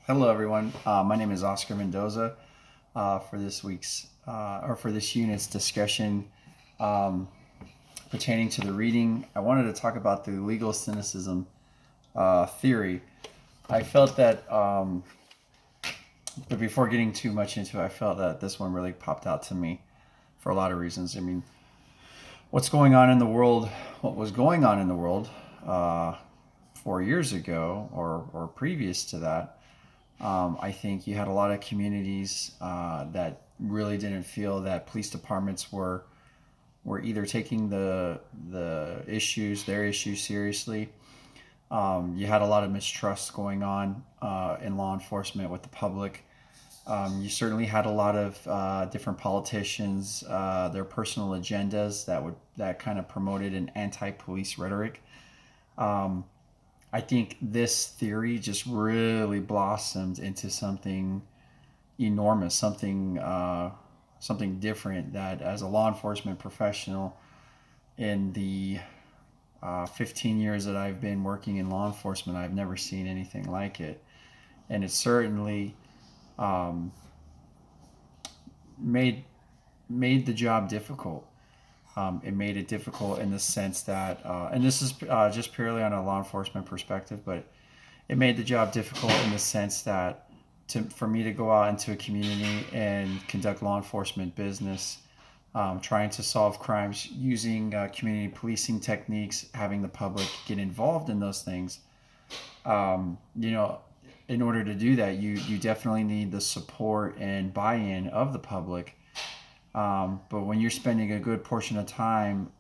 Hello, everyone. My name is Oscar Mendoza. For this week's or for this unit's discussion um, pertaining to the reading, I wanted to talk about the legal cynicism theory. I felt that, but before getting too much into it, I felt that this one really popped out to me for a lot of reasons. I mean, what's going on in the world? What was going on in the world 4 years ago, or previous to that? I think you had a lot of communities that really didn't feel that police departments were either taking their issues seriously. You had a lot of mistrust going on in law enforcement with the public. You certainly had a lot of different politicians, their personal agendas that kind of promoted an anti-police rhetoric. Um, I think this theory just really blossomed into something enormous, something different. That as a law enforcement professional, in the 15 years that I've been working in law enforcement, I've never seen anything like it, and it certainly um, made made the job difficult. It made it difficult in the sense that, and this is just purely on a law enforcement perspective, but it made the job difficult in the sense that for me to go out into a community and conduct law enforcement business, trying to solve crimes using community policing techniques, having the public get involved in those things. You know, in order to do that, you definitely need the support and buy-in of the public. But when you're spending a good portion of time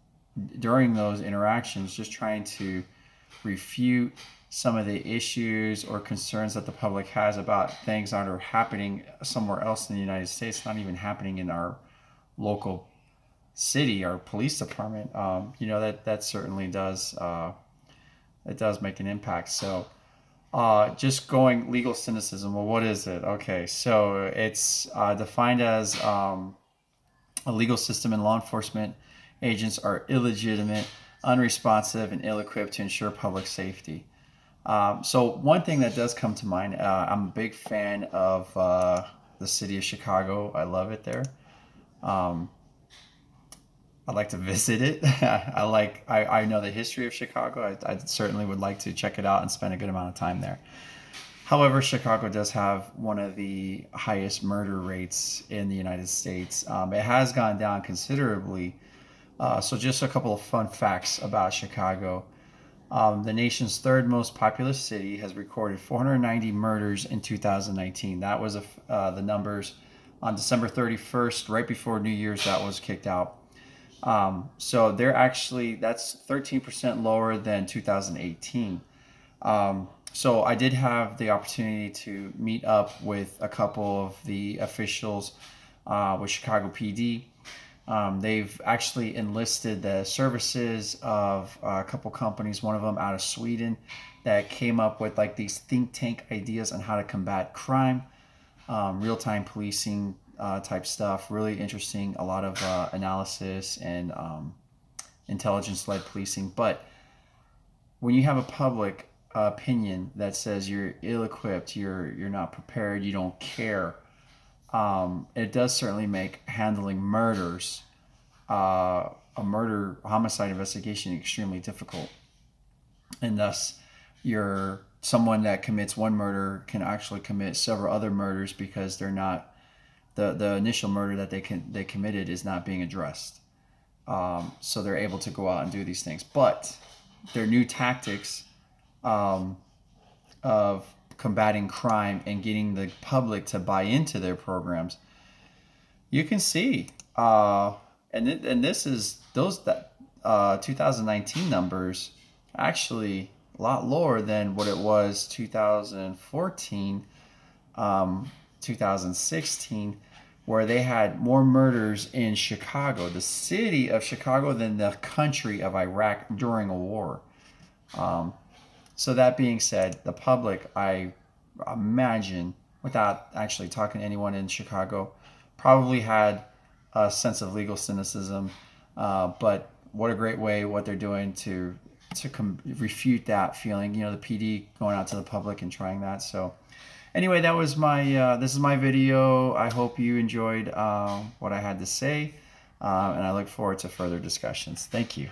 during those interactions just trying to refute some of the issues or concerns that the public has about things that are happening somewhere else in the United States, not even happening in our local city, our police department, that certainly does it does make an impact. So just going legal cynicism. Well, what is it? Okay, so it's defined as a legal system and law enforcement agents are illegitimate, unresponsive, and ill equipped to ensure public safety. So, one thing that does come to mind, I'm a big fan of the city of Chicago. I love it there. Um, I'd like to visit it. I know the history of Chicago. I certainly would like to check it out and spend a good amount of time there. However, Chicago does have one of the highest murder rates in the United States. It has gone down considerably. So, just a couple of fun facts about Chicago. The nation's third most populous city has recorded 490 murders in 2019. That was the numbers on December 31st, right before New Year's, that was kicked out. So that's 13% lower than 2018. So I did have the opportunity to meet up with a couple of the officials with Chicago PD. They've actually enlisted the services of a couple companies, one of them out of Sweden, that came up with like these think tank ideas on how to combat crime, real-time policing type stuff. Really interesting, a lot of analysis and intelligence-led policing. But when you have a public opinion that says you're ill-equipped, you're not prepared, you don't care, it does certainly make handling murders, a murder homicide investigation, extremely difficult. And thus, you're someone that commits one murder can actually commit several other murders because they're not the initial murder that they committed is not being addressed. So they're able to go out and do these things, but their new tactics of combating crime and getting the public to buy into their programs, you can see, and this is those that 2019 numbers actually a lot lower than what it was 2014, 2016, where they had more murders in Chicago, the city of Chicago, than the country of Iraq during a war. Um, so that being said, the public, I imagine, without actually talking to anyone in Chicago, probably had a sense of legal cynicism. But what a great way what they're doing to refute that feeling. You know, the PD going out to the public and trying that. So Anyway, that was my this is my video. I hope you enjoyed what I had to say, and I look forward to further discussions. Thank you.